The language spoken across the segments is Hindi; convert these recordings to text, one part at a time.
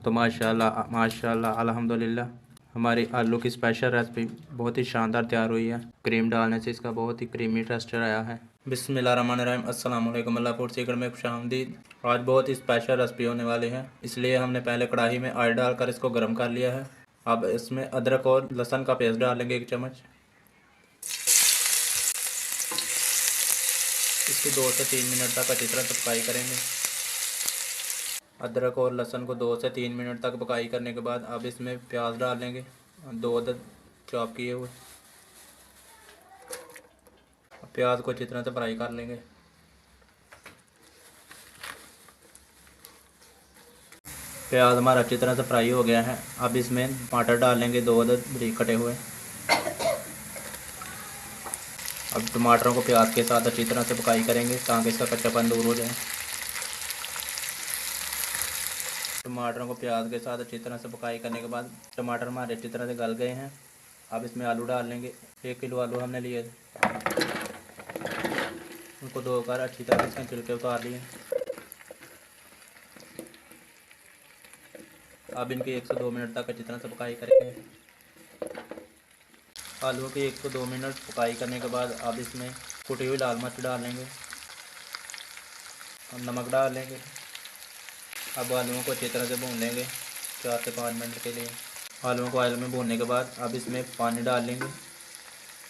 तो माशाल्लाह माशाल्लाह अल्हम्दुलिल्लाह हमारी आलू की स्पेशल रेसिपी बहुत ही शानदार तैयार हुई है। क्रीम डालने से इसका बहुत ही क्रीमी टेक्सचर आया है। बिस्मिल्लाहिर्रहमानिर्रहीम, अस्सलाम वालेकुम। अल्लाह फूड सीक्रेट में खुशामदीद। आज बहुत ही स्पेशल रेसिपी होने वाली है, इसलिए हमने पहले कढ़ाई में ऑयल डालकर इसको गर्म कर लिया है। अब इसमें अदरक और लहसुन का पेस्ट डालेंगे 1 चम्मच। इसको 2 से 3 मिनट तक अच्छी तरह से फ्राई करेंगे। अदरक और लहसुन को 2 से 3 मिनट तक पकाई करने के बाद अब इसमें प्याज डालेंगे, 2 अदद चॉप किए हुए। प्याज को अच्छी तरह से फ्राई कर लेंगे। प्याज हमारा अच्छी तरह से फ्राई हो गया है। अब इसमें टमाटर डालेंगे, 2 अदद बारीक कटे हुए। अब टमाटरों को प्याज के साथ अच्छी तरह से पकाई करेंगे ताकि इसका कच्चापन दूर हो जाए। टमाटरों को प्याज के साथ अच्छी तरह से पकाई करने के बाद टमाटर हमारे अच्छी तरह से गल गए हैं। अब इसमें आलू डाल लेंगे। 1 किलो आलू हमने लिए थे, उनको धोकर अच्छी तरह से इसके छिलके उतार लिए। अब इनके 1 से 2 मिनट तक अच्छी तरह से पकाई करेंगे। आलू के 1 से 2 मिनट पकाई करने के बाद अब इसमें कुटी हुई लाल मिर्च डाल लेंगे और नमक डाल लेंगे। अब आलूओं को अच्छी तरह से भून लेंगे 4 से 5 मिनट के लिए। आलूओं को ऑयल में भूनने के बाद अब इसमें पानी डाल लेंगे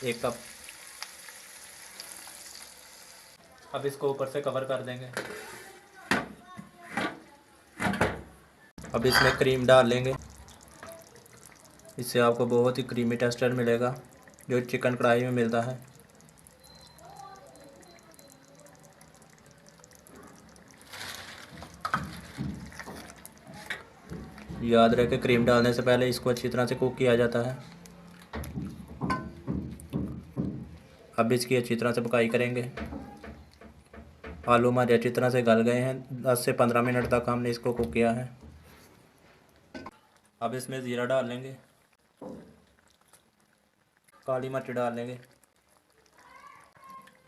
1 कप। अब इसको ऊपर से कवर कर देंगे। अब इसमें क्रीम डाल लेंगे, इससे आपको बहुत ही क्रीमी टेक्सचर मिलेगा जो चिकन कढ़ाई में मिलता है। याद रखें, क्रीम डालने से पहले इसको अच्छी तरह से कुक किया जाता है। अब इसकी अच्छी तरह से पकाई करेंगे। आलू हमारे अच्छी तरह से गल गए हैं। 10 से 15 मिनट तक हमने इसको कुक किया है। अब इसमें ज़ीरा डाल लेंगे, काली मिर्च डाल लेंगे,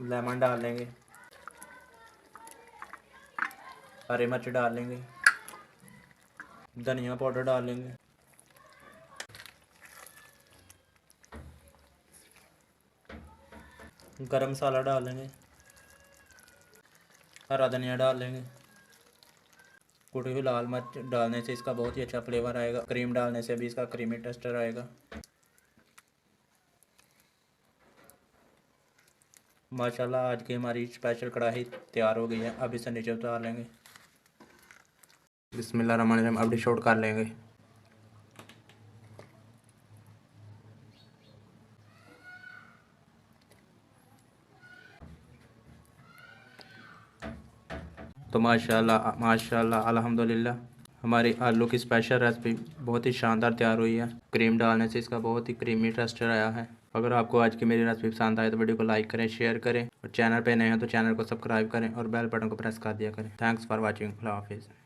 लेमन डाल लेंगे, हरी मिर्च डाल लेंगे, धनिया पाउडर डाल लेंगे, गरम मसाला डाल लेंगे, हरा धनिया डाल लेंगे। कुटी हुई लाल मिर्च डालने से इसका बहुत ही अच्छा फ्लेवर आएगा। क्रीम डालने से भी इसका क्रीमी टेक्सचर आएगा। माशाल्लाह आज की हमारी स्पेशल कढ़ाई तैयार हो गई है। अब इसे नीचे उतार लेंगे। बिस्मिल्लाहिर्रहमानिर्रहीम, अब डिश आउट कर लेंगे। तो माशाल्लाह माशाल्लाह अल्हम्दुलिल्लाह हमारी आलू की स्पेशल रेसिपी बहुत ही शानदार तैयार हुई है। क्रीम डालने से इसका बहुत ही क्रीमी टेक्सचर आया है। अगर आपको आज की मेरी रेसिपी पसंद आए तो वीडियो को लाइक करें, शेयर करें और चैनल पे नए हैं तो चैनल को सब्सक्राइब करें और बेल बटन को प्रेस कर दिया करें। Thanks for watching. अल्लाह हाफिज़।